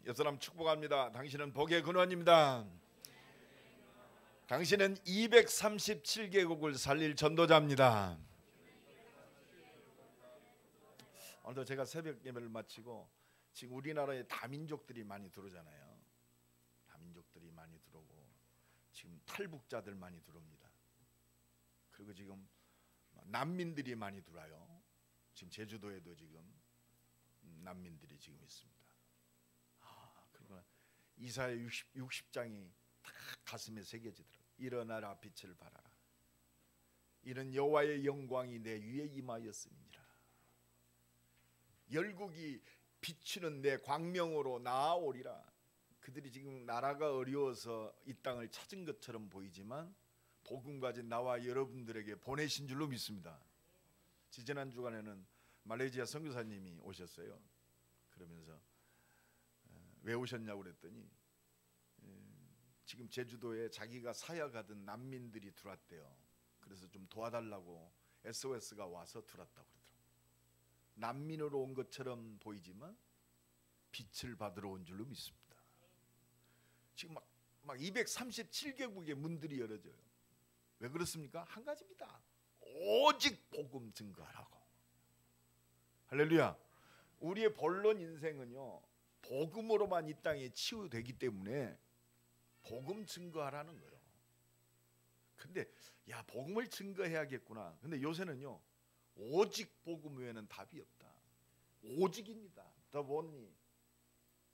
옆 사람 축복합니다. 당신은 복의 근원입니다. 당신은 237개국을 살릴 전도자입니다. 오늘도 제가 새벽 예배를 마치고 지금 우리나라에 다민족들이 많이 들어오잖아요. 다민족들이 많이 들어오고 지금 탈북자들 많이 들어옵니다. 그리고 지금 난민들이 많이 들어와요. 지금 제주도에도 지금 난민들이 지금 있습니다. 그러나 이사야 60장이 다 가슴에 새겨지더라고요. 일어나라 빛을 발하라. 이는 여호와의 영광이 내 위에 임하였음이니라. 열국이 비추는 내 광명으로 나아오리라. 그들이 지금 나라가 어려워서 이 땅을 찾은 것처럼 보이지만 복음 가진 나와 여러분들에게 보내신 줄로 믿습니다. 지지난 주간에는 말레이시아 선교사님이 오셨어요. 그러면서 왜 오셨냐고 그랬더니 지금 제주도에 자기가 사역하던 난민들이 들어왔대요. 그래서 좀 도와달라고 SOS가 와서 들어왔다고 그러더라고요. 난민으로 온 것처럼 보이지만 빛을 받으러 온 줄로 믿습니다. 지금 막 237개국의 문들이 열어져요. 왜 그렇습니까? 한 가지입니다. 오직 복음 증거하라고. 할렐루야. 우리의 본론 인생은요, 복음으로만 이 땅에 치유되기 때문에 복음 증거하라는 거예요. 근데 야, 복음을 증거해야겠구나. 근데 요새는요, 오직 복음 외에는 답이 없다. 오직입니다. The only.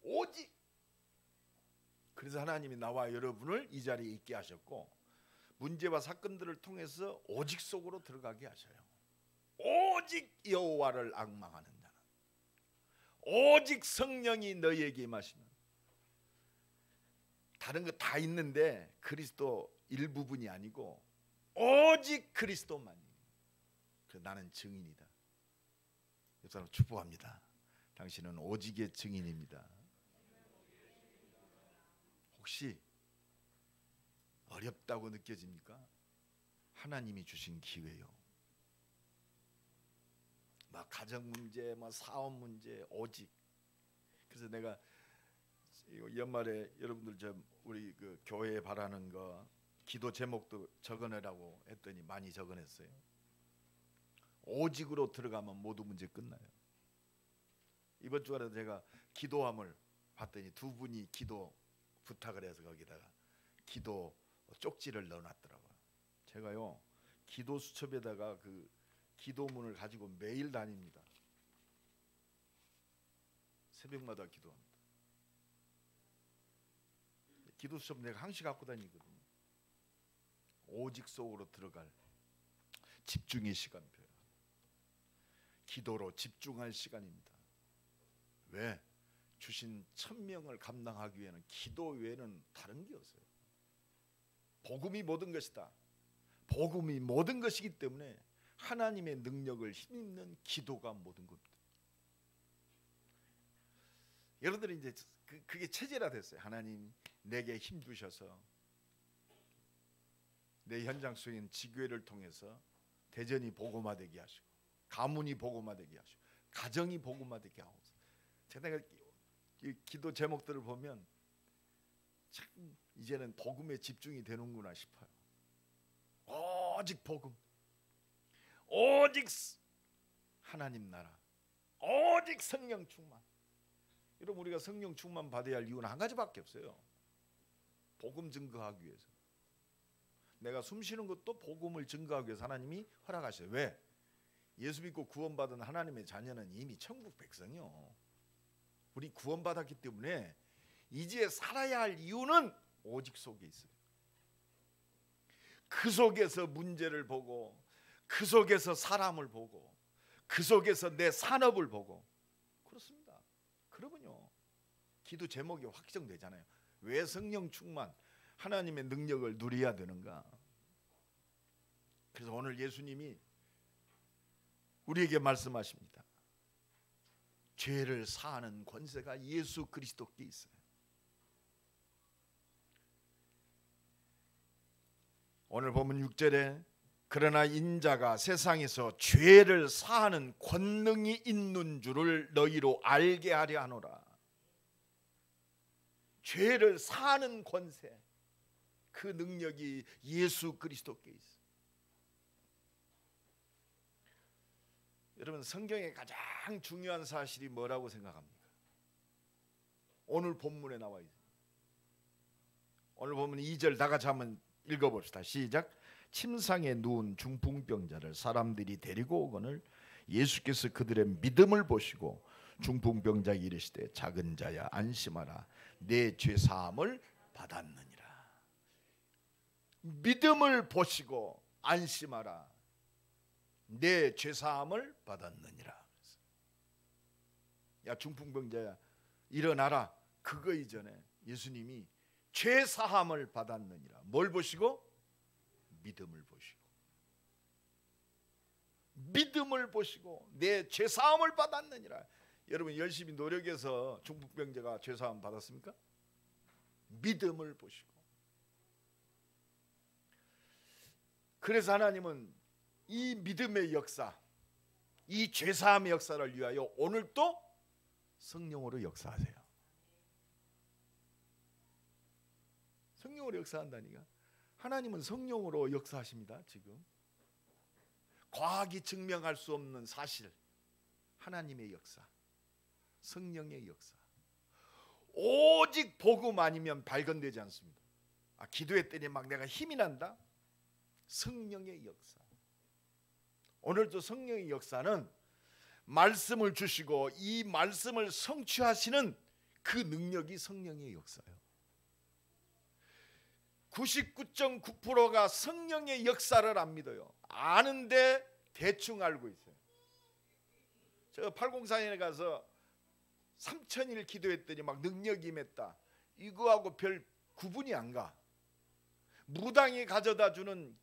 오직. 그래서 하나님이 나와 여러분을 이 자리에 있게 하셨고 문제와 사건들을 통해서 오직 속으로 들어가게 하셔요. 오직 여호와를 앙망하는 자는, 오직 성령이 너희에게 임하시는, 다른 거 다 있는데 그리스도 일부분이 아니고 오직 그리스도만. 그래서 나는 증인이다. 옆 사람 축복합니다. 당신은 오직의 증인입니다. 혹시 어렵다고 느껴집니까? 하나님이 주신 기회요. 막 가정 문제, 막 사업 문제, 오직. 그래서 내가 연말에 여러분들 우리 그 교회에 바라는 거 기도 제목도 적어내라고 했더니 많이 적어냈어요. 오직으로 들어가면 모두 문제 끝나요. 이번 주간에 제가 기도함을 봤더니 두 분이 기도 부탁을 해서 거기다가 기도 쪽지를 넣어놨더라고요. 제가요, 기도 수첩에다가 그 기도문을 가지고 매일 다닙니다. 새벽마다 기도합니다. 기도 수첩 내가 항시 갖고 다니거든요. 오직 속으로 들어갈 집중의 시간표예요. 기도로 집중할 시간입니다. 왜? 주신 천명을 감당하기 위해는 기도 외에는 다른 게 없어요. 복음이 모든 것이다. 복음이 모든 것이기 때문에 하나님의 능력을 힘입는 기도가 모든 겁니다. 여러분들이 이제 그게 체제라 됐어요. 하나님 내게 힘 주셔서 내 현장 속에 있는 지교회를 통해서 대전이 복음화되게 하시고, 가문이 복음화되게 하시고, 가정이 복음화되게 하고. 제가 이 기도 제목들을 보면 참 이제는 복음에 집중이 되는구나 싶어요. 오직 복음, 오직 하나님 나라, 오직 성령 충만. 여러분, 우리가 성령 충만 받아야 할 이유는 한 가지밖에 없어요. 복음 증거하기 위해서. 내가 숨 쉬는 것도 복음을 증거하기 위해서 하나님이 허락하셔요. 왜? 예수 믿고 구원받은 하나님의 자녀는 이미 천국 백성이요. 우리 구원받았기 때문에 이제 살아야 할 이유는 오직 속에 있어요. 그 속에서 문제를 보고, 그 속에서 사람을 보고, 그 속에서 내 산업을 보고. 그렇습니다. 그러면요, 기도 제목이 확정되잖아요. 왜 성령 충만, 하나님의 능력을 누려야 되는가? 그래서 오늘 예수님이 우리에게 말씀하십니다. 죄를 사하는 권세가 예수 그리스도께 있어요. 오늘 보면 6절에 그러나 인자가 세상에서 죄를 사하는 권능이 있는 줄을 너희로 알게 하려 하노라. 죄를 사하는 권세, 그 능력이 예수 그리스도께 있어. 여러분, 성경의 가장 중요한 사실이 뭐라고 생각합니까? 오늘 본문에 나와 있어요. 오늘 보면 2절 다 같이 한번 읽어봅시다. 시작. 침상에 누운 중풍병자를 사람들이 데리고 오거늘 예수께서 그들의 믿음을 보시고 중풍병자에게 이르시되 작은 자야 안심하라 내 죄사함을 받았느니라. 믿음을 보시고 안심하라 내 죄사함을 받았느니라. 야 중풍병자야 일어나라. 그거 이전에 예수님이 죄사함을 받았느니라. 뭘 보시고? 믿음을 보시고. 믿음을 보시고 내 죄사함을 받았느니라. 여러분 열심히 노력해서 중풍병자가 죄사함 받았습니까? 믿음을 보시고. 그래서 하나님은 이 믿음의 역사, 이 죄사함의 역사를 위하여 오늘 또 성령으로 역사하세요. 성령으로 역사한다니까. 하나님은 성령으로 역사하십니다. 지금 과학이 증명할 수 없는 사실, 하나님의 역사, 성령의 역사. 오직 복음 아니면 발견되지 않습니다. 기도했더니 막 내가 힘이 난다. 성령의 역사. 오늘도 성령의 역사는 말씀을 주시고 이 말씀을 성취하시는 그 능력이 성령의 역사예요. 99.9%가 성령의 역사를 안 믿어요. 아는데 대충 알고 있어요. 제가 804년에 가서 3000일 기도했더니 막 능력이 임했다. 이거하고 별 구분이 안 가. 무당이 가져다 주는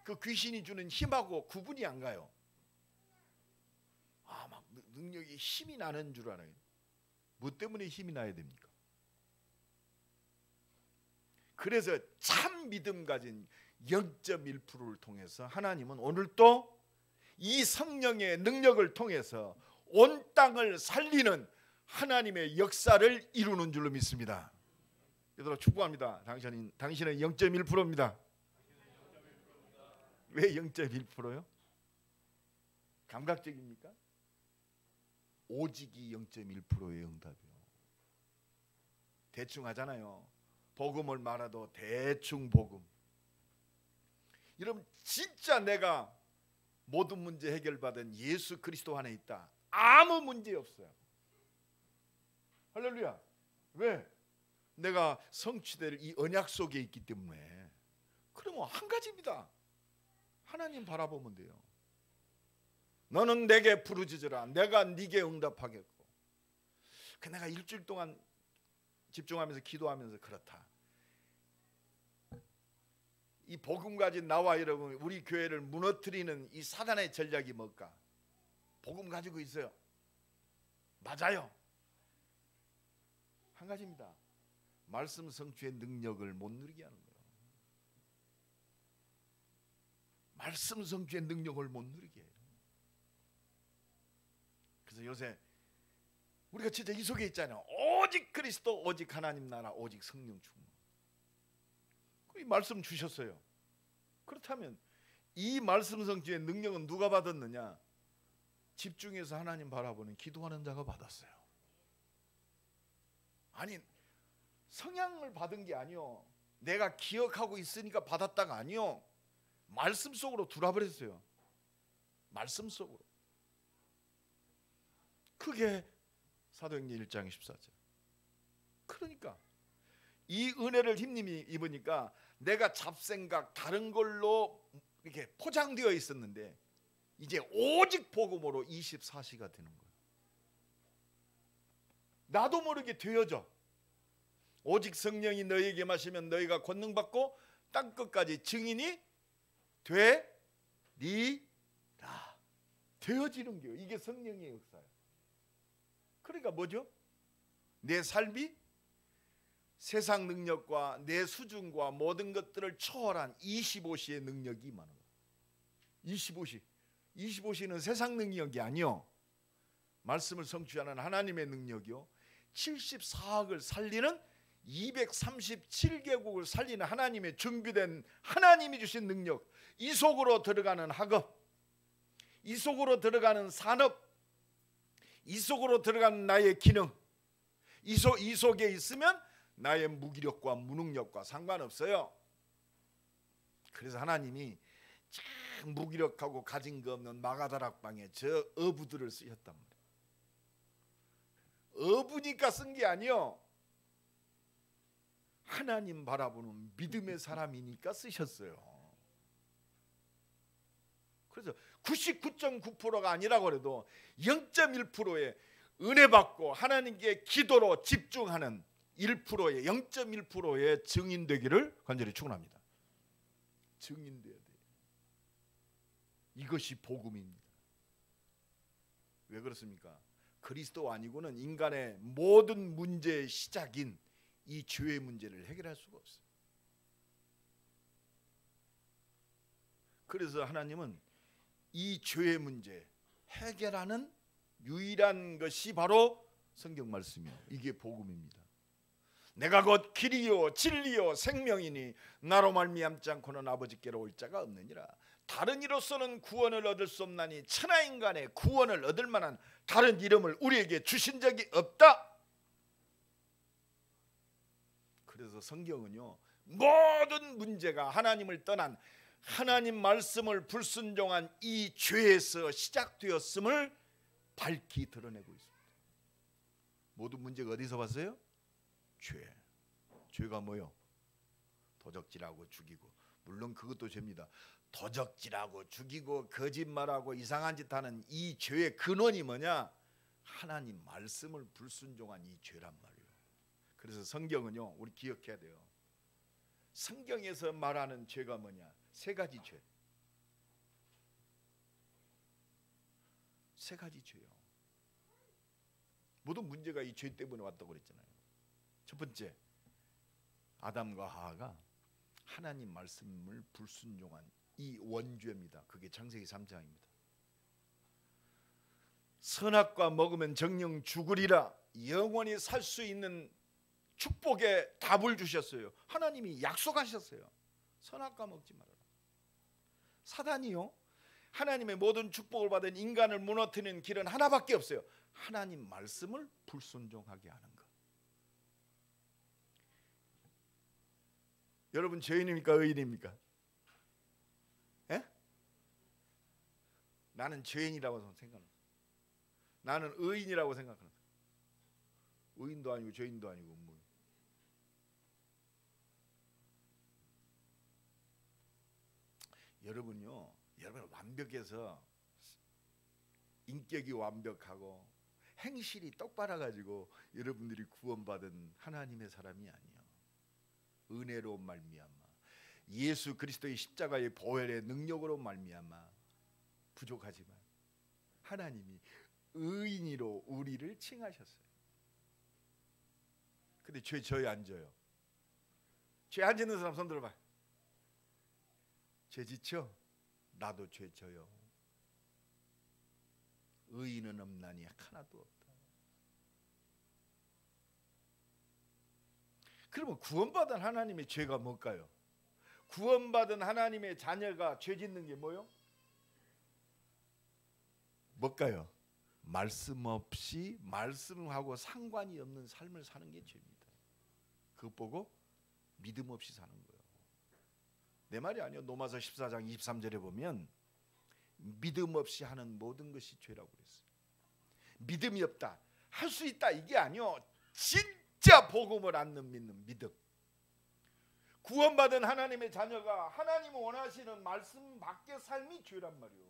그 귀신이 주는 힘하고 구분이 안 가요. 막 능력이 힘이 나는 줄 알아요. 뭐 때문에 힘이 나야 됩니까? 그래서 참 믿음 가진 0.1%를 통해서 하나님은 오늘 또 이 성령의 능력을 통해서 온 땅을 살리는 하나님의 역사를 이루는 줄로 믿습니다. 얘들아 축복합니다. 당신은 0.1%입니다. 왜 0.1%요? 감각적입니까? 오직이 0.1%의 응답이요. 대충 하잖아요. 복음을 말아도 대충 복음. 여러분 진짜 내가 모든 문제 해결받은 예수 그리스도 안에 있다. 아무 문제 없어요. 할렐루야. 왜? 내가 성취될 이 언약 속에 있기 때문에. 그러면 한 가지입니다. 하나님 바라보면 돼요. 너는 내게 부르짖으라. 내가 네게 응답하겠고. 내가 일주일 동안 집중하면서 기도하면서 그렇다. 이 복음 가진 나와 여러분, 우리 교회를 무너뜨리는 이 사단의 전략이 뭘까? 복음 가지고 있어요. 맞아요. 한 가지입니다. 말씀 성취의 능력을 못 누리게 하는 거예요. 말씀 성취의 능력을 못 누리게 해요. 그래서 요새 우리가 진짜 이 속에 있잖아요. 오직 그리스도, 오직 하나님 나라, 오직 성령 충만. 이 말씀 주셨어요. 그렇다면 이 말씀 성취의 능력은 누가 받았느냐? 집중해서 하나님 바라보는 기도하는 자가 받았어요. 아니 성향을 받은 게 아니요. 내가 기억하고 있으니까 받았다가 아니요. 말씀 속으로 들어버렸어요. 말씀 속으로. 그게 사도행전 1장 14절. 그러니까 이 은혜를 힘님이 입으니까 내가 잡생각 다른 걸로 이렇게 포장되어 있었는데 이제 오직 복음으로 24시가 되는 거예요. 나도 모르게 되어져. 오직 성령이 너희에게 마시면 너희가 권능 받고 땅 끝까지 증인이 되리라. 되어지는 거예요. 이게 성령의 역사예요. 그러니까 뭐죠? 내 삶이 세상 능력과 내 수준과 모든 것들을 초월한 25시의 능력이 임하는 거예요. 25시는 세상 능력이 아니요. 말씀을 성취하는 하나님의 능력이요. 74억을 살리는 237개국을 살리는 하나님의 준비된 하나님이 주신 능력, 이 속으로 들어가는 학업, 이 속으로 들어가는 산업, 이 속으로 들어가는 나의 기능, 이 속에 있으면 나의 무기력과 무능력과 상관없어요. 그래서 하나님이 참 무기력하고 가진 거 없는 마가다락방에 저 어부들을 쓰셨단 말이에요. 어부니까 쓴 게 아니요, 하나님 바라보는 믿음의 사람이니까 쓰셨어요. 그래서 99.9%가 아니라고 해도 0.1%의 은혜 받고 하나님께 기도로 집중하는 1%의 0.1%의 증인 되기를 간절히 축원합니다. 증인돼야 돼요. 이것이 복음입니다. 왜 그렇습니까? 그리스도 아니고는 인간의 모든 문제의 시작인 이 죄의 문제를 해결할 수가 없어요. 그래서 하나님은 이 죄의 문제 해결하는 유일한 것이 바로 성경 말씀이에요. 이게 복음입니다. 내가 곧 길이요 진리요 생명이니 나로 말미암지 않고는 아버지께로 올 자가 없느니라. 다른 이로서는 구원을 얻을 수 없나니 천하인간의 구원을 얻을 만한 다른 이름을 우리에게 주신 적이 없다. 그래서 성경은요, 모든 문제가 하나님을 떠난 하나님 말씀을 불순종한 이 죄에서 시작되었음을 밝히 드러내고 있습니다. 모든 문제가 어디서 왔어요? 죄. 죄가 뭐요? 도적질하고 죽이고, 물론 그것도 죄입니다. 도적질하고 죽이고 거짓말하고 이상한 짓 하는 이 죄의 근원이 뭐냐? 하나님 말씀을 불순종한 이 죄란 말이에요. 그래서 성경은요, 우리 기억해야 돼요. 성경에서 말하는 죄가 뭐냐? 세 가지 죄. 세 가지 죄요. 모든 문제가 이 죄 때문에 왔다고 그랬잖아요. 첫 번째, 아담과 하와가 하나님 말씀을 불순종한 이 원죄입니다. 그게 창세기 3장입니다. 선악과 먹으면 정령 죽으리라, 영원히 살 수 있는 축복의 답을 주셨어요. 하나님이 약속하셨어요. 선악과 먹지 말아라. 사단이요, 하나님의 모든 축복을 받은 인간을 무너뜨리는 길은 하나밖에 없어요. 하나님 말씀을 불순종하게 하는 것. 여러분, 죄인입니까 의인입니까? 예? 나는 죄인이라고 생각합니다. 나는 의인이라고 생각합니다. 의인도 아니고 죄인도 아니고 뭐. 여러분요, 여러분 완벽해서 인격이 완벽하고 행실이 똑바라가지고 여러분들이 구원받은 하나님의 사람이 아니에요. 은혜로 말미암아 예수 그리스도의 십자가의 보혈의 능력으로 말미암아 부족하지만 하나님이 의인으로 우리를 칭하셨어요. 근데 죄 져요 안 져요? 죄 안 짓는 사람 손 들어봐. 죄 지쳐? 나도 죄 져요. 의인은 없나니 하나도 없다. 그러면 구원받은 하나님의 죄가 뭘까요? 구원받은 하나님의 자녀가 죄 짓는 게 뭐요? 뭘까요? 말씀 없이 말씀하고 상관이 없는 삶을 사는 게 죄입니다. 그것 보고 믿음 없이 사는 거예요. 내 말이 아니요. 로마서 14장 23절에 보면 믿음 없이 하는 모든 것이 죄라고 그랬어요. 믿음이 없다, 할 수 있다, 이게 아니요. 진짜 복음을 안 믿는 믿음. 구원받은 하나님의 자녀가 하나님 원하시는 말씀 밖의 삶이 죄란 말이요.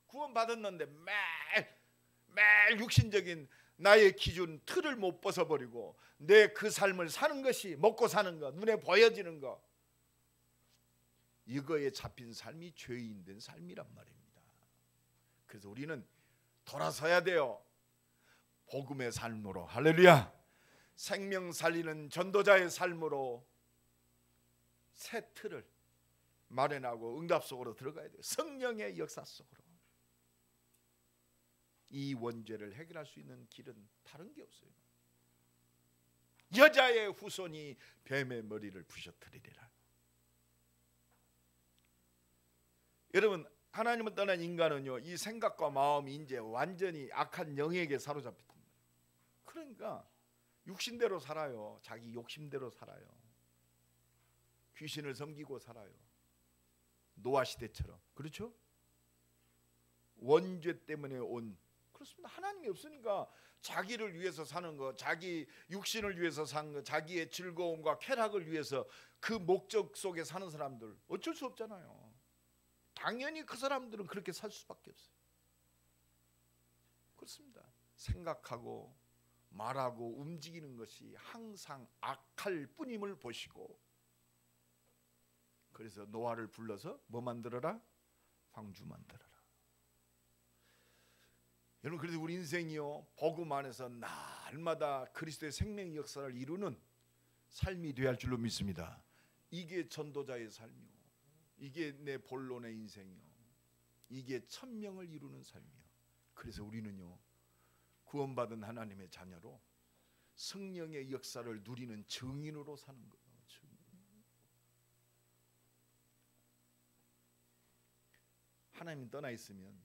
구원받았는데 매일 육신적인 나의 기준 틀을 못 벗어버리고 내 그 삶을 사는 것이, 먹고 사는 것, 눈에 보여지는 것, 이거에 잡힌 삶이 죄인 된 삶이란 말입니다. 그래서 우리는 돌아서야 돼요. 복음의 삶으로, 할렐루야, 생명 살리는 전도자의 삶으로 새 틀을 마련하고 응답 속으로 들어가야 돼요. 성령의 역사 속으로. 이 원죄를 해결할 수 있는 길은 다른 게 없어요. 여자의 후손이 뱀의 머리를 부셔뜨리리라. 여러분, 하나님을 떠난 인간은요, 이 생각과 마음이 이제 완전히 악한 영에게 사로잡혔단 말이에요. 그러니까 육신대로 살아요. 자기 욕심대로 살아요. 귀신을 섬기고 살아요. 노아 시대처럼. 그렇죠? 원죄 때문에 온, 그렇습니다. 하나님이 없으니까 자기를 위해서 사는 거, 자기 육신을 위해서 사는 거, 자기의 즐거움과 쾌락을 위해서 그 목적 속에 사는 사람들 어쩔 수 없잖아요. 당연히 그 사람들은 그렇게 살 수밖에 없어요. 그렇습니다. 생각하고 말하고 움직이는 것이 항상 악할 뿐임을 보시고, 그래서 노아를 불러서 뭐 만들어라? 방주 만들어라. 여러분, 그래서 우리 인생이요, 복음 안에서 날마다 그리스도의 생명의 역사를 이루는 삶이 되어야 할 줄로 믿습니다. 이게 전도자의 삶이요, 이게 내 본론의 인생이요, 이게 천명을 이루는 삶이요. 그래서 우리는요, 구원받은 하나님의 자녀로 성령의 역사를 누리는 증인으로 사는 거예요. 하나님 떠나 있으면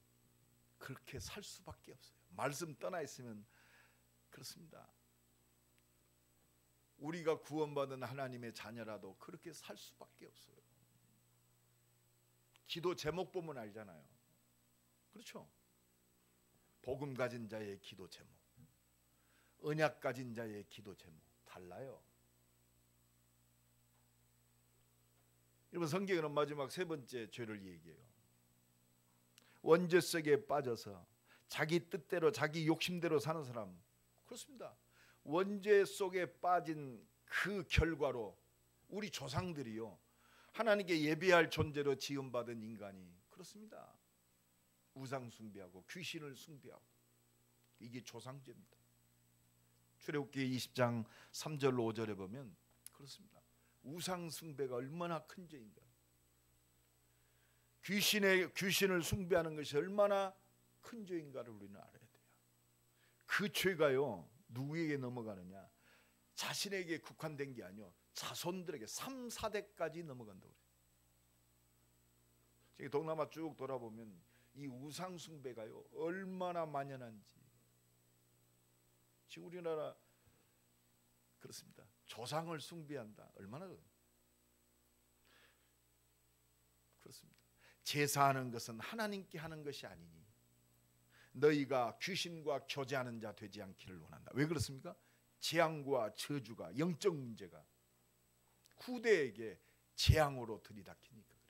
그렇게 살 수밖에 없어요. 말씀 떠나 있으면 그렇습니다. 우리가 구원받은 하나님의 자녀라도 그렇게 살 수밖에 없어요. 기도 제목 보면 알잖아요. 그렇죠? 복음 가진 자의 기도 제목, 언약 가진 자의 기도 제목 달라요. 여러분, 성경에는 마지막 세 번째 죄를 얘기해요. 원죄 속에 빠져서 자기 뜻대로 자기 욕심대로 사는 사람. 그렇습니다. 원죄 속에 빠진 그 결과로 우리 조상들이요, 하나님께 예배할 존재로 지음받은 인간이 그렇습니다. 우상 숭배하고 귀신을 숭배하고, 이게 조상죄입니다. 출애굽기 20장 3절로 5절에 보면 그렇습니다. 우상 숭배가 얼마나 큰 죄인가, 귀신을 숭배하는 것이 얼마나 큰 죄인가를 우리는 알아야 돼요. 그 죄가요, 누구에게 넘어가느냐, 자신에게 국한된 게 아니요, 자손들에게 3, 4대까지 넘어간다고 그래요. 동남아 쭉 돌아보면 이 우상 숭배가요 얼마나 만연한지. 지금 우리나라 그렇습니다. 조상을 숭배한다. 얼마나 그렇습니다. 제사하는 것은 하나님께 하는 것이 아니니 너희가 귀신과 교제하는 자 되지 않기를 원한다. 왜 그렇습니까? 재앙과 저주가, 영적 문제가 후대에게 재앙으로 들이닥치니까 그래요.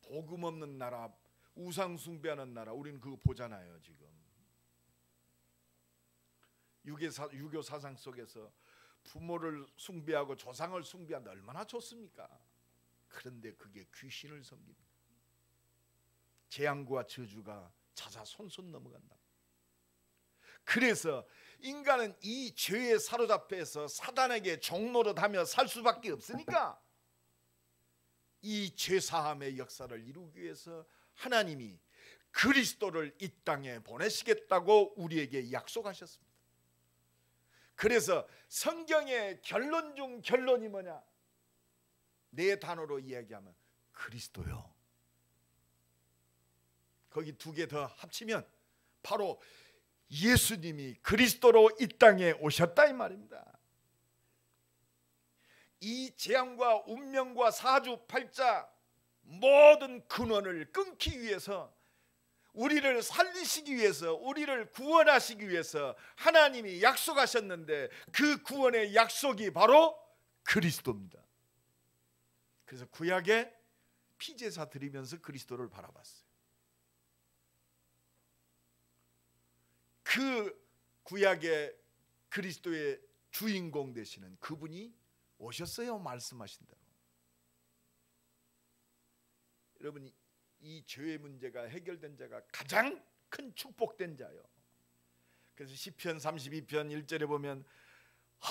복음 없는 나라, 우상 숭배하는 나라, 우리는 그거 보잖아요. 지금 유교 사상 속에서 부모를 숭배하고 조상을 숭배한다. 얼마나 좋습니까? 그런데 그게 귀신을 섬깁니다. 재앙과 저주가 자자손손 넘어간다. 그래서 인간은 이 죄에 사로잡혀서 사단에게 종노릇하며 살 수밖에 없으니까 이 죄사함의 역사를 이루기 위해서 하나님이 그리스도를 이 땅에 보내시겠다고 우리에게 약속하셨습니다. 그래서 성경의 결론 중 결론이 뭐냐? 네 단어로 이야기하면 그리스도요. 거기 두 개 더 합치면 바로 예수님이 그리스도로 이 땅에 오셨다 이 말입니다. 이 재앙과 운명과 사주팔자 모든 근원을 끊기 위해서, 우리를 살리시기 위해서, 우리를 구원하시기 위해서 하나님이 약속하셨는데 그 구원의 약속이 바로 그리스도입니다. 그래서 구약에 피제사 드리면서 그리스도를 바라봤어요. 그 구약의 그리스도의 주인공 되시는 그분이 오셨어요. 말씀하신 대로. 여러분, 이 죄의 문제가 해결된 자가 가장 큰 축복된 자요. 그래서 시편 32편 1절에 보면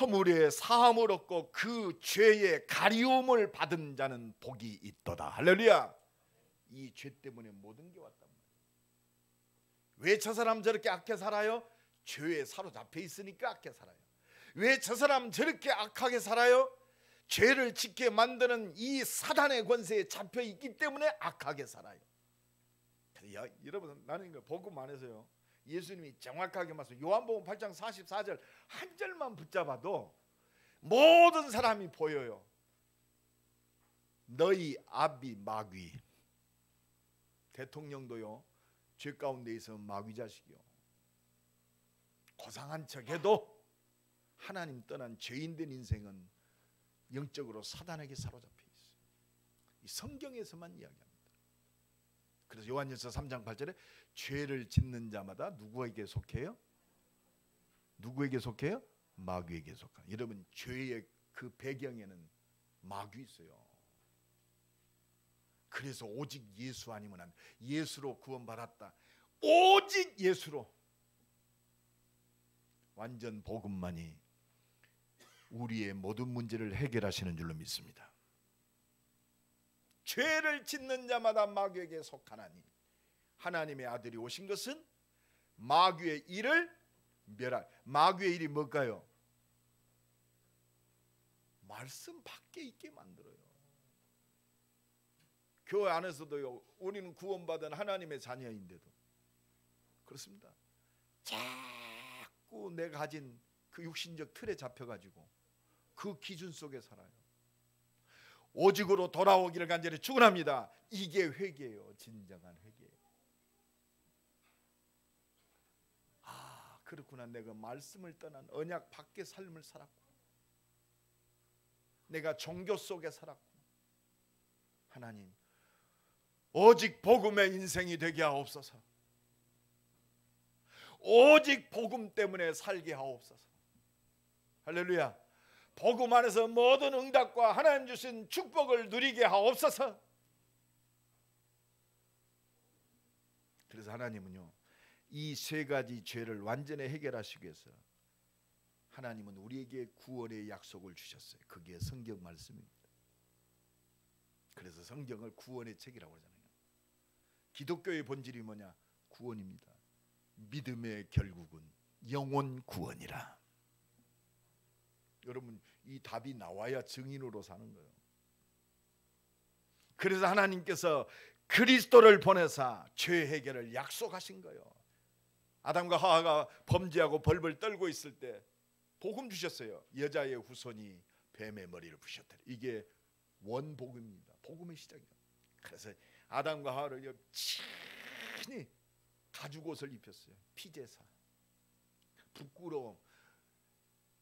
허물에 사함을 얻고 그 죄의 가리움을 받은 자는 복이 있도다. 할렐루야. 이 죄 때문에 모든 게 왔단 말이에요. 왜 저 사람 저렇게 악해 살아요? 죄에 사로잡혀 있으니까 악해 살아요. 왜 저 사람 저렇게 악하게 살아요? 죄를 짓게 만드는 이 사단의 권세에 잡혀 있기 때문에 악하게 살아요. 여러분, 나는 이거 복음 안에서요, 예수님이 정확하게 말씀, 요한복음 8장 44절 한 절만 붙잡아도 모든 사람이 보여요. 너희 아비 마귀. 대통령도요, 죄 가운데 있으면 마귀 자식이요. 고상한 척해도 하나님 떠난 죄인된 인생은 영적으로 사단에게 사로잡혀 있어요. 이 성경에서만 이야기합니다. 그래서 요한일서 3장 8절에 죄를 짓는 자마다 누구에게 속해요? 누구에게 속해요? 마귀에게 속해요. 여러분, 죄의 그 배경에는 마귀 있어요. 그래서 오직 예수 아니면 안 돼. 예수로 구원받았다. 오직 예수로. 완전 복음만이 우리의 모든 문제를 해결하시는 줄로 믿습니다. 죄를 짓는 자마다 마귀에게 속하나니 하나님의 아들이 오신 것은 마귀의 일을 멸할. 마귀의 일이 뭘까요? 말씀 밖에 있게 만들어요. 교회 안에서도요, 우리는 구원받은 하나님의 자녀인데도 그렇습니다. 자꾸 내가 가진 그 육신적 틀에 잡혀가지고 그 기준 속에 살아요. 오직으로 돌아오기를 간절히 축원합니다. 이게 회개예요. 진정한 회개. 아, 그렇구나. 내가 말씀을 떠난 언약 밖의 삶을 살았고, 내가 종교 속에 살았고, 하나님 오직 복음의 인생이 되게 하옵소서. 오직 복음 때문에 살게 하옵소서. 할렐루야. 복음 안에서 모든 응답과 하나님 주신 축복을 누리게 하옵소서. 그래서 하나님은요, 이 세 가지 죄를 완전히 해결하시기 위해서 하나님은 우리에게 구원의 약속을 주셨어요. 그게 성경 말씀입니다. 그래서 성경을 구원의 책이라고 하잖아요. 기독교의 본질이 뭐냐? 구원입니다. 믿음의 결국은 영혼 구원이라. 여러분, 이 답이 나와야 증인으로 사는 거예요. 그래서 하나님께서 그리스도를 보내사 죄 해결을 약속하신 거예요. 아담과 하와가 범죄하고 벌벌 떨고 있을 때 복음 주셨어요. 여자의 후손이 뱀의 머리를 부셨다. 이게 원복음입니다. 복음의 시작이에요. 그래서 아담과 하와를 친히 가죽옷을 입혔어요. 피제사. 부끄러움.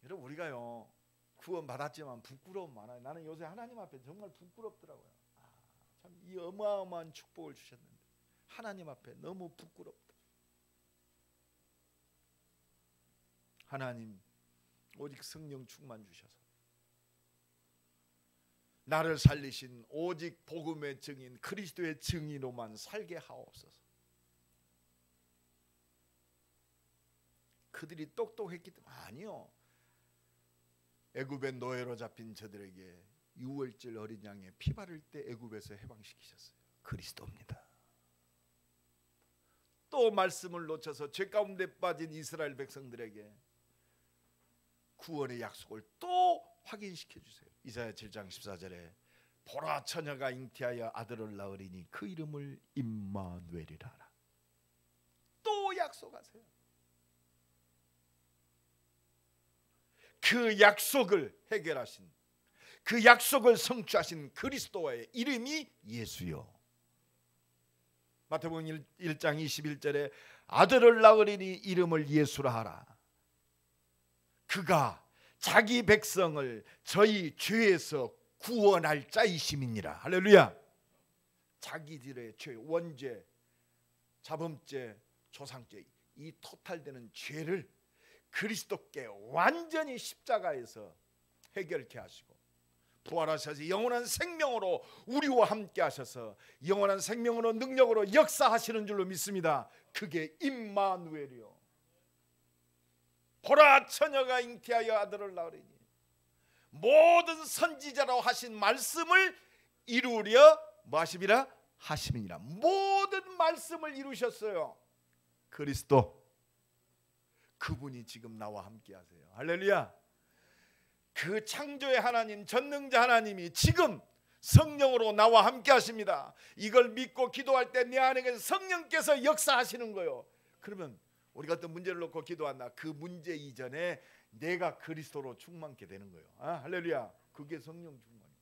여러분, 우리가요, 구원 받았지만 부끄러움 많아요. 나는 요새 하나님 앞에 정말 부끄럽더라고요. 참 이 어마어마한 축복을 주셨는데 하나님 앞에 너무 부끄럽다. 하나님, 오직 성령 충만 주셔서 나를 살리신 오직 복음의 증인 그리스도의 증인으로만 살게 하옵소서. 그들이 똑똑했기 때문에 아니요. 애굽의 노예로 잡힌 저들에게 유월절 어린 양의 피 바를 때 애굽에서 해방시키셨어요. 그리스도입니다. 또 말씀을 놓쳐서 죄 가운데 빠진 이스라엘 백성들에게 구원의 약속을 또 확인시켜 주세요. 이사야 7장 14절에 보라, 처녀가 잉태하여 아들을 낳으리니 그 이름을 임마누엘이라 하라. 또 약속하세요. 그 약속을 해결하신, 그 약속을 성취하신 그리스도의 이름이 예수요. 마태복음 1장 21절에 아들을 낳으리니 이름을 예수라 하라. 그가 자기 백성을 저희 죄에서 구원할 자이심이니라. 할렐루야. 자기들의 죄, 원죄, 자범죄, 조상죄, 이 토탈되는 죄를 그리스도께 완전히 십자가에서 해결케 하시고 부활하셔서 영원한 생명으로 우리와 함께 하셔서 영원한 생명으로 능력으로 역사하시는 줄로 믿습니다. 그게 임마누엘이요. 보라, 처녀가 잉태하여 아들을 낳으리니. 모든 선지자로 하신 말씀을 이루려 뭐 하심이라? 하심이니라. 모든 말씀을 이루셨어요. 그리스도, 그분이 지금 나와 함께 하세요. 할렐루야. 그 창조의 하나님, 전능자 하나님이 지금 성령으로 나와 함께 하십니다. 이걸 믿고 기도할 때 내 안에 성령께서 역사하시는 거예요. 그러면 우리가 어떤 문제를 놓고 기도한다. 그 문제 이전에 내가 그리스도로 충만케 되는 거예요. 할렐루야. 그게 성령 충만이에요.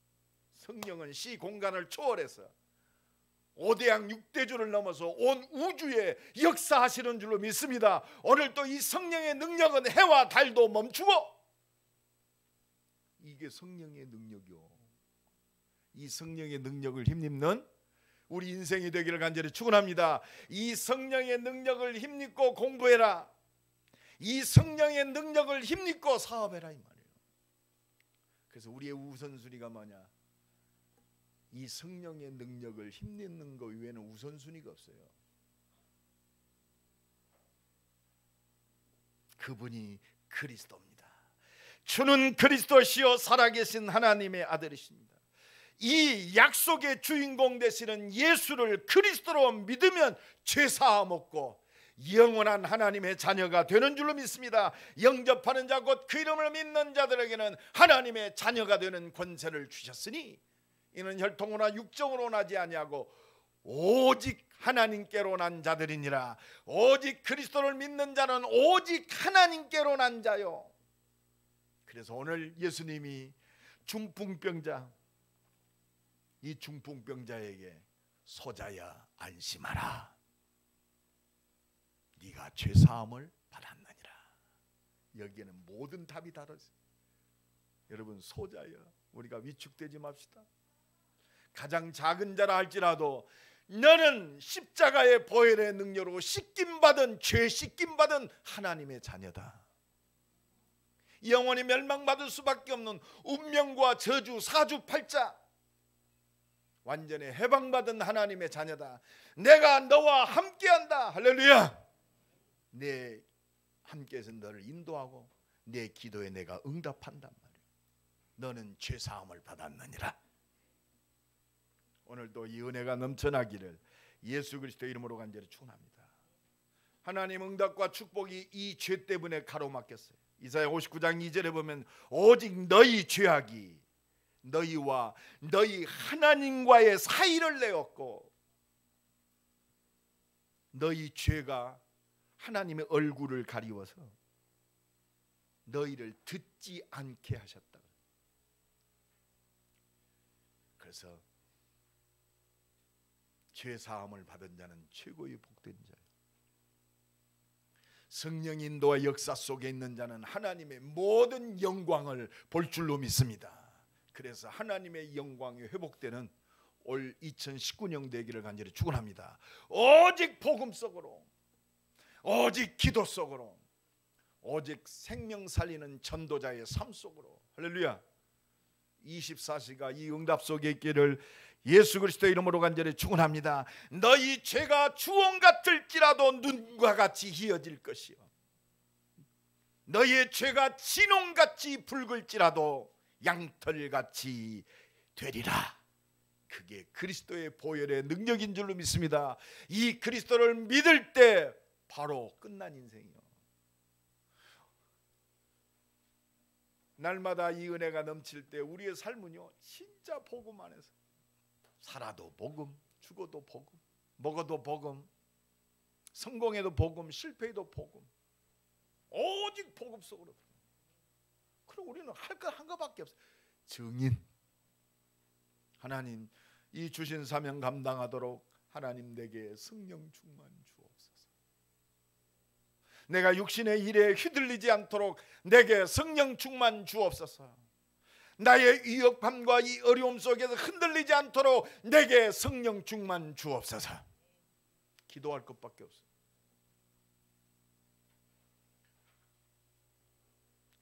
성령은 시 공간을 초월해서 5대양 6대주를 넘어서 온 우주에 역사하시는 줄로 믿습니다. 오늘 또 이 성령의 능력은 해와 달도 멈추고, 이게 성령의 능력이요. 이 성령의 능력을 힘입는 우리 인생이 되기를 간절히 축원합니다. 이 성령의 능력을 힘입고 공부해라. 이 성령의 능력을 힘입고 사업해라 이 말이에요. 그래서 우리의 우선순위가 뭐냐? 이 성령의 능력을 힘입는 것 외에는 우선순위가 없어요. 그분이 그리스도입니다. 주는 그리스도시요 살아계신 하나님의 아들이십니다. 이 약속의 주인공 되시는 예수를 그리스도로 믿으면 죄사함 없고 영원한 하나님의 자녀가 되는 줄로 믿습니다. 영접하는 자 곧 그 이름을 믿는 자들에게는 하나님의 자녀가 되는 권세를 주셨으니 이는 혈통으로나 육정으로 나지 아니하고 오직 하나님께로 난 자들이니라. 오직 그리스도를 믿는 자는 오직 하나님께로 난 자요. 그래서 오늘 예수님이 중풍병자, 이 중풍병자에게 소자야 안심하라. 네가 죄사함을 받았느니라. 여기에는 모든 답이 달았어요. 여러분, 소자야, 우리가 위축되지 맙시다. 가장 작은 자라 할지라도 너는 십자가의 보혈의 능력으로 씻김받은, 죄 씻김받은 하나님의 자녀다. 영원히 멸망받을 수밖에 없는 운명과 저주, 사주팔자, 완전히 해방받은 하나님의 자녀다. 내가 너와 함께한다. 할렐루야. 내 함께해서 너를 인도하고 내 기도에 내가 응답한단 말이야. 너는 죄사함을 받았느니라. 오늘도 이 은혜가 넘쳐나기를 예수 그리스도 이름으로 간절히 축원합니다. 하나님 응답과 축복이 이 죄 때문에 가로막혔어요. 이사야 59장 2절에 보면 오직 너희 죄악이 너희와 너희 하나님과의 사이를 내었고 너희 죄가 하나님의 얼굴을 가리워서 너희를 듣지 않게 하셨다. 그래서 죄사함을 받은 자는 최고의 복된 자예요. 성령 인도와 역사 속에 있는 자는 하나님의 모든 영광을 볼 줄로 믿습니다. 그래서 하나님의 영광이 회복되는 올 2019년 되기를 간절히 축원합니다. 오직 복음 속으로, 오직 기도 속으로, 오직 생명 살리는 전도자의 삶 속으로, 할렐루야, 24시가 이 응답 속에 있기를 예수 그리스도의 이름으로 간절히 축원합니다. 너희 죄가 주홍 같을지라도 눈과 같이 희어질 것이요 너희의 죄가 진홍같이 붉을지라도 양털같이 되리라. 그게 그리스도의 보혈의 능력인 줄로 믿습니다. 이 그리스도를 믿을 때 바로 끝난 인생이요. 날마다 이 은혜가 넘칠 때 우리의 삶은요 진짜 복음 안에서 살아도 복음, 죽어도 복음, 먹어도 복음, 성공해도 복음, 실패해도 복음, 오직 복음 속으로. 그럼 우리는 할 거 한 거밖에 없어요. 증인. 하나님, 이 주신 사명 감당하도록 하나님 내게 성령 충만 주옵소서. 내가 육신의 일에 휘둘리지 않도록 내게 성령 충만 주옵소서. 나의 위협함과 이 어려움 속에서 흔들리지 않도록 내게 성령 충만 주옵소서. 기도할 것밖에 없어요.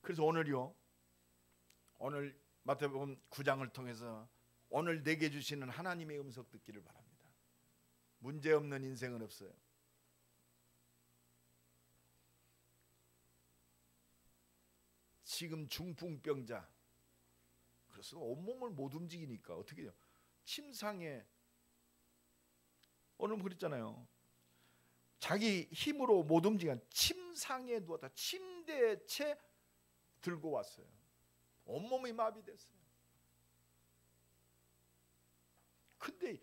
그래서 오늘요, 오늘 마태복음 9장을 통해서 오늘 내게 주시는 하나님의 음성 듣기를 바랍니다. 문제없는 인생은 없어요. 지금 중풍병자, 그래서 온몸을 못 움직이니까 어떻게 해요? 침상에, 오늘 그랬잖아요. 자기 힘으로 못 움직이니까 침상에 누웠다 침대에 채 들고 왔어요. 온몸이 마비됐어요. 근데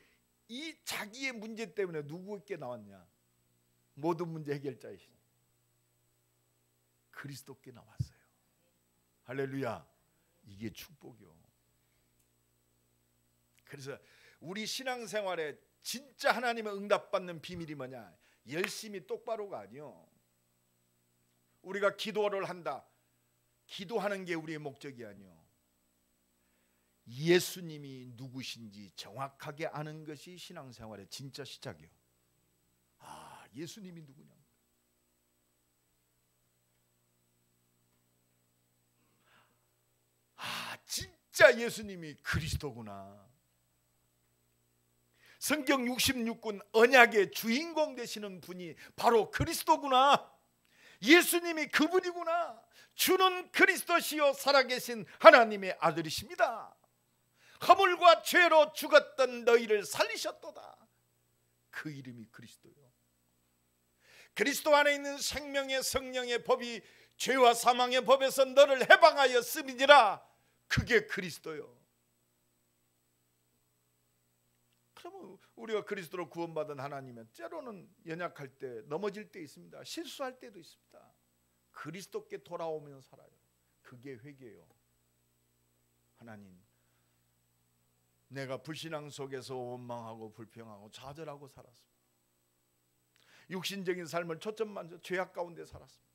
이 자기의 문제 때문에 누구에게 나왔냐? 모든 문제 해결자이신 그리스도께 나왔어요. 할렐루야. 이게 축복이요. 그래서 우리 신앙생활에 진짜 하나님의 응답받는 비밀이 뭐냐? 열심히 똑바로가 아니요. 우리가 기도를 한다. 기도하는 게 우리의 목적이 아니요. 예수님이 누구신지 정확하게 아는 것이 신앙생활의 진짜 시작이요. 아, 예수님이 누구냐? 아, 진짜 예수님이 그리스도구나. 성경 66권 언약의 주인공 되시는 분이 바로 그리스도구나. 예수님이 그분이구나. 주는 그리스도시요 살아계신 하나님의 아들이십니다. 허물과 죄로 죽었던 너희를 살리셨도다. 그 이름이 그리스도요. 그리스도 안에 있는 생명의 성령의 법이 죄와 사망의 법에서 너를 해방하였음이니라. 그게 그리스도요. 그러면 우리가 그리스도로 구원받은 하나님은 때로는 연약할 때, 넘어질 때 있습니다. 실수할 때도 있습니다. 그리스도께 돌아오면 살아요. 그게 회개예요. 하나님, 내가 불신앙 속에서 원망하고 불평하고 좌절하고 살았습니다. 육신적인 삶을 초점만 죄악 가운데 살았습니다.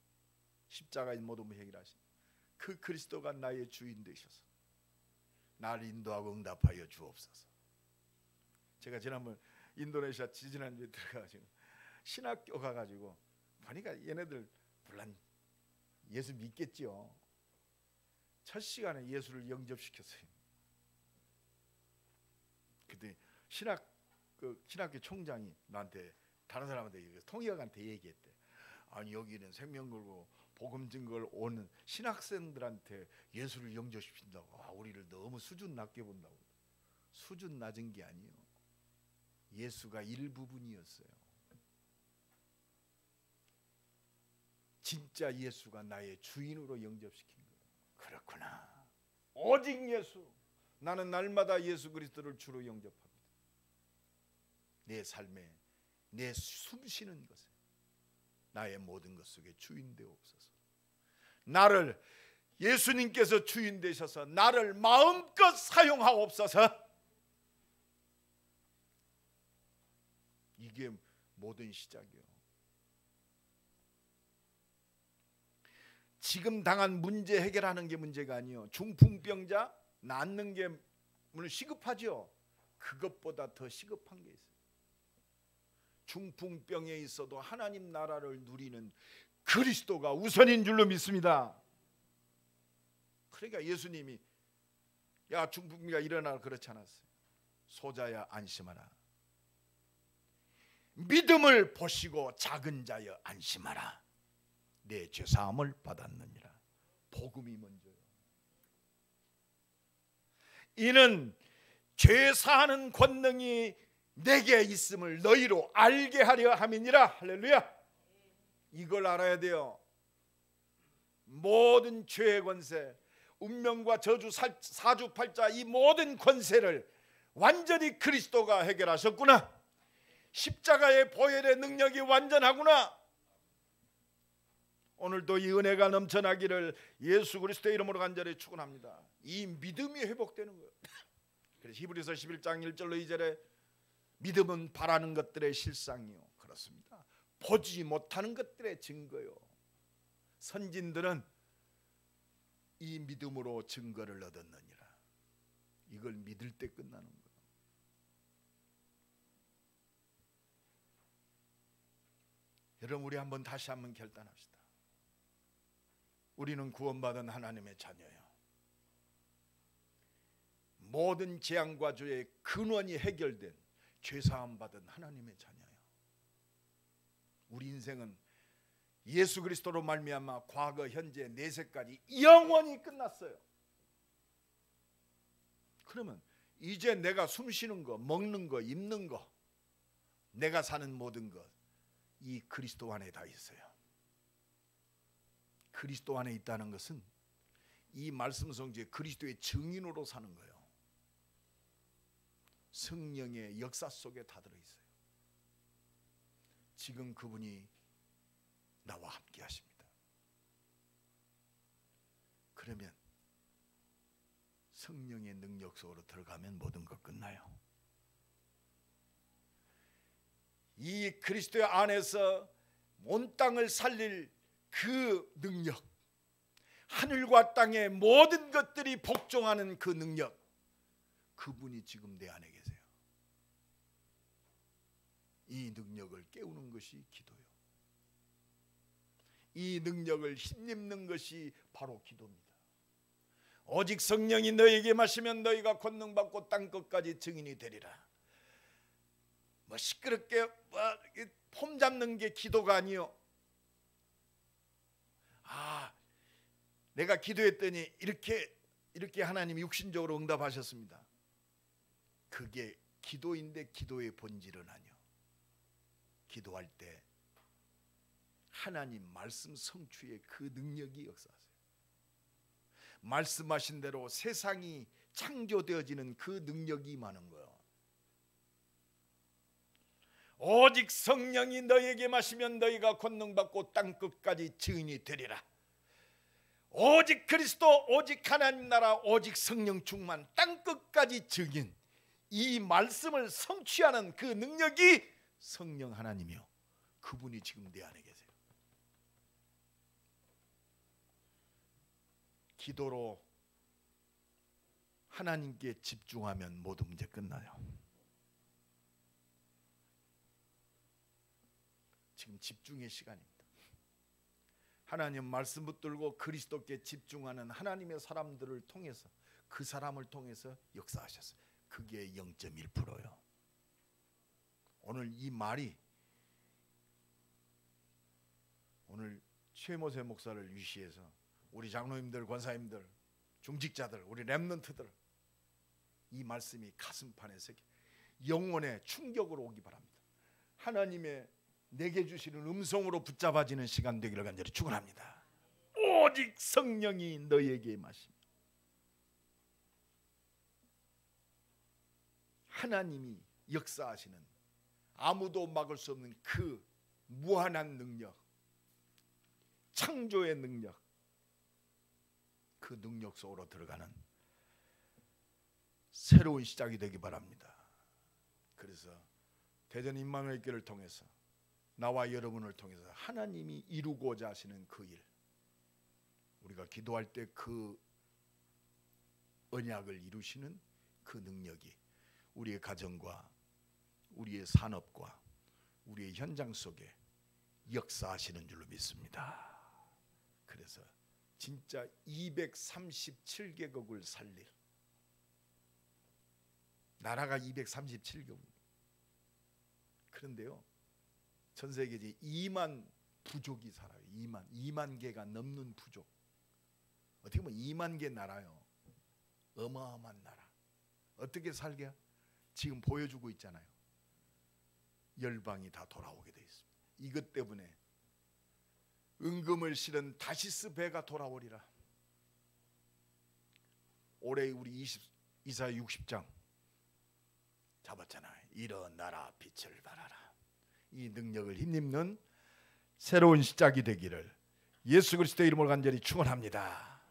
십자가의 모든 해결하신 그 그리스도가 나의 주인 되셔서 나를 인도하고 응답하여 주옵소서. 제가 지난번 인도네시아 지지난주에 들어가가지고 신학교 가가지고 보니까 얘네들 물론 예수 믿겠지요. 첫 시간에 예수를 영접시켰어요. 그때 신학교 총장이 나한테 다른 사람한테 통역한테 얘기했대. 아니 여기는 생명 걸고 복음 증거를 오는 신학생들한테 예수를 영접시킨다고. 아, 우리를 너무 수준 낮게 본다고. 수준 낮은 게 아니에요. 예수가 일부분이었어요. 진짜 예수가 나의 주인으로 영접시킨 거예요. 그렇구나. 오직 예수. 나는 날마다 예수 그리스도를 주로 영접합니다. 내 삶에 내 숨쉬는 것에 나의 모든 것 속에 주인 되옵소서. 나를 예수님께서 주인 되셔서 나를 마음껏 사용하옵소서. 이게 모든 시작이요. 지금 당한 문제 해결하는 게 문제가 아니요. 중풍병자 낫는 게 물론 시급하죠. 그것보다 더 시급한 게 있어요. 중풍병에 있어도 하나님 나라를 누리는 그리스도가 우선인 줄로 믿습니다. 그러니까 예수님이 야 중풍병자 일어나라 그렇지 않았어요. 소자야 안심하라. 믿음을 보시고 작은 자여 안심하라. 내 죄사함을 받았느니라. 복음이 먼저요. 이는 죄사하는 권능이 내게 있음을 너희로 알게 하려 함이니라. 할렐루야. 이걸 알아야 돼요. 모든 죄의 권세, 운명과 저주, 사주팔자 이 모든 권세를 완전히 그리스도가 해결하셨구나. 십자가의 보혈의 능력이 완전하구나. 오늘도 이 은혜가 넘쳐나기를 예수 그리스도의 이름으로 간절히 축원합니다. 이 믿음이 회복되는 거예요. 그래서 히브리서 11장 1절로 2절에 믿음은 바라는 것들의 실상이요. 그렇습니다. 보지 못하는 것들의 증거요. 선진들은 이 믿음으로 증거를 얻었느니라. 이걸 믿을 때 끝나는 거예요. 여러분 우리 다시 한번 결단합시다. 우리는 구원받은 하나님의 자녀예요. 모든 재앙과 죄의 근원이 해결된 죄사함 받은 하나님의 자녀예요. 우리 인생은 예수 그리스도로 말미암아 과거, 현재, 내세까지 영원히 끝났어요. 그러면 이제 내가 숨쉬는 거, 먹는 거, 입는 거, 내가 사는 모든 것, 이 그리스도 안에 다 있어요. 그리스도 안에 있다는 것은 이 말씀 성취의 그리스도의 증인으로 사는 거예요. 성령의 역사 속에 다 들어있어요. 지금 그분이 나와 함께 하십니다. 그러면 성령의 능력 속으로 들어가면 모든 것 끝나요. 이 그리스도의 안에서 온 땅을 살릴 그 능력, 하늘과 땅의 모든 것들이 복종하는 그 능력, 그분이 지금 내 안에 계세요. 이 능력을 깨우는 것이 기도요. 이 능력을 힘입는 것이 바로 기도입니다. 오직 성령이 너에게 마시면 너희가 권능받고 땅끝까지 증인이 되리라. 뭐 시끄럽게 폼 잡는 게 기도가 아니요. 내가 기도했더니 이렇게 하나님이 육신적으로 응답하셨습니다. 그게 기도인데 기도의 본질은 아니요. 기도할 때 하나님 말씀 성취의 그 능력이 역사하세요. 말씀하신 대로 세상이 창조되어지는 그 능력이 임하는 거예요. 오직 성령이 너에게 마시면 너희가 권능받고 땅끝까지 증인이 되리라. 오직 그리스도, 오직 하나님 나라, 오직 성령 충만, 땅끝까지 증인, 이 말씀을 성취하는 그 능력이 성령 하나님이요, 그분이 지금 내 안에 계세요. 기도로 하나님께 집중하면 모든 문제 끝나요. 지금 집중의 시간입니다. 하나님 말씀 붙들고 그리스도께 집중하는 하나님의 사람들을 통해서, 그 사람을 통해서 역사하셨어요. 그게 0.1%요. 오늘 이 말이, 오늘 최모세 목사를 위시해서 우리 장로님들, 권사님들, 중직자들, 우리 렘넌트들, 이 말씀이 가슴판에 새겨 영혼의 충격으로 오기 바랍니다. 하나님의 내게 주시는 음성으로 붙잡아지는 시간 되기를 간절히 축원합니다. 오직 성령이 너에게 마십니다. 하나님이 역사하시는 아무도 막을 수 없는 그 무한한 능력, 창조의 능력, 그 능력 속으로 들어가는 새로운 시작이 되기 바랍니다. 그래서 대전 임마누엘 교회를 통해서, 나와 여러분을 통해서 하나님이 이루고자 하시는 그 일, 우리가 기도할 때 그 언약을 이루시는 그 능력이 우리의 가정과 우리의 산업과 우리의 현장 속에 역사하시는 줄로 믿습니다. 그래서 진짜 237개국을 살릴, 나라가 237개국입니다. 그런데요, 전 세계에 2만 부족이 살아요. 2만 개가 넘는 부족. 어떻게 보면 2만 개 나라요. 어마어마한 나라. 어떻게 살게? 지금 보여주고 있잖아요. 열방이 다 돌아오게 돼 있습니다. 이것 때문에 은금을 실은 다시스 배가 돌아오리라. 올해 우리 이사야 60장 잡았잖아요. 일어나라, 빛을 발하라. 이 능력을 힘입는 새로운 시작이 되기를 예수 그리스도의 이름으로 간절히 축원합니다.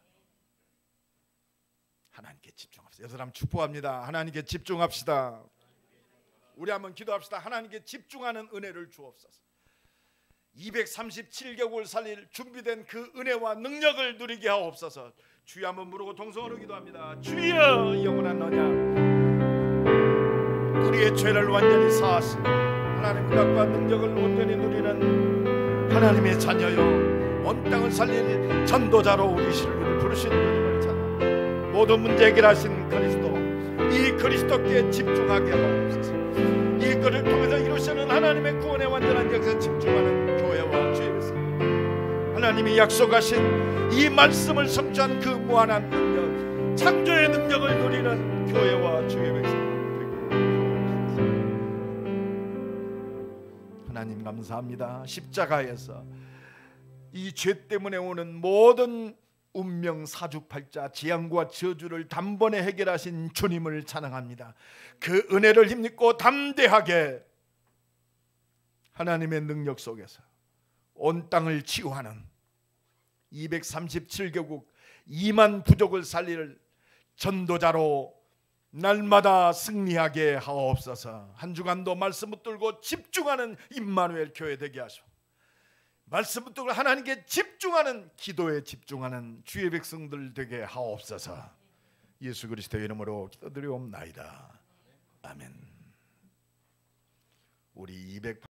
하나님께 집중합시다. 여러분 한번 축복합니다. 하나님께 집중합시다. 우리 한번 기도합시다. 하나님께 집중하는 은혜를 주옵소서. 237개국을 살릴 준비된 그 은혜와 능력을 누리게 하옵소서. 주여 한번 부르고 동성으로 기도합니다. 주여, 영원한 언약, 우리의 죄를 완전히 사하시고 하나님 은혜과 능력을 온전히 누리는 하나님의 자녀요, 온 땅을 살릴 전도자로 우리 신부를 부르신 주님을 찾아 모든 문제 해결하신 그리스도, 이 그리스도께 집중하게 하옵소서. 이 것을 통해서 이루시는 하나님의 구원의 완전한 역사에 집중하는 교회와 주의 백성, 하나님이 약속하신 이 말씀을 성취한 그 무한한 능력, 창조의 능력을 누리는 교회와 주의 백성, 하나님 감사합니다. 십자가에서 이 죄 때문에 오는 모든 운명 사주팔자 재앙과 저주를 단번에 해결하신 주님을 찬양합니다. 그 은혜를 힘입고 담대하게 하나님의 능력 속에서 온 땅을 치유하는 237개국 2만 부족을 살릴 전도자로 날마다 승리하게 하옵소서. 한 주간도 말씀 붙들고 집중하는 임마누엘 교회 되게 하시고, 말씀 붙들고 하나님께 집중하는, 기도에 집중하는 주의 백성들 되게 하옵소서. 예수 그리스도의 이름으로 기도드리옵나이다. 아멘. 우리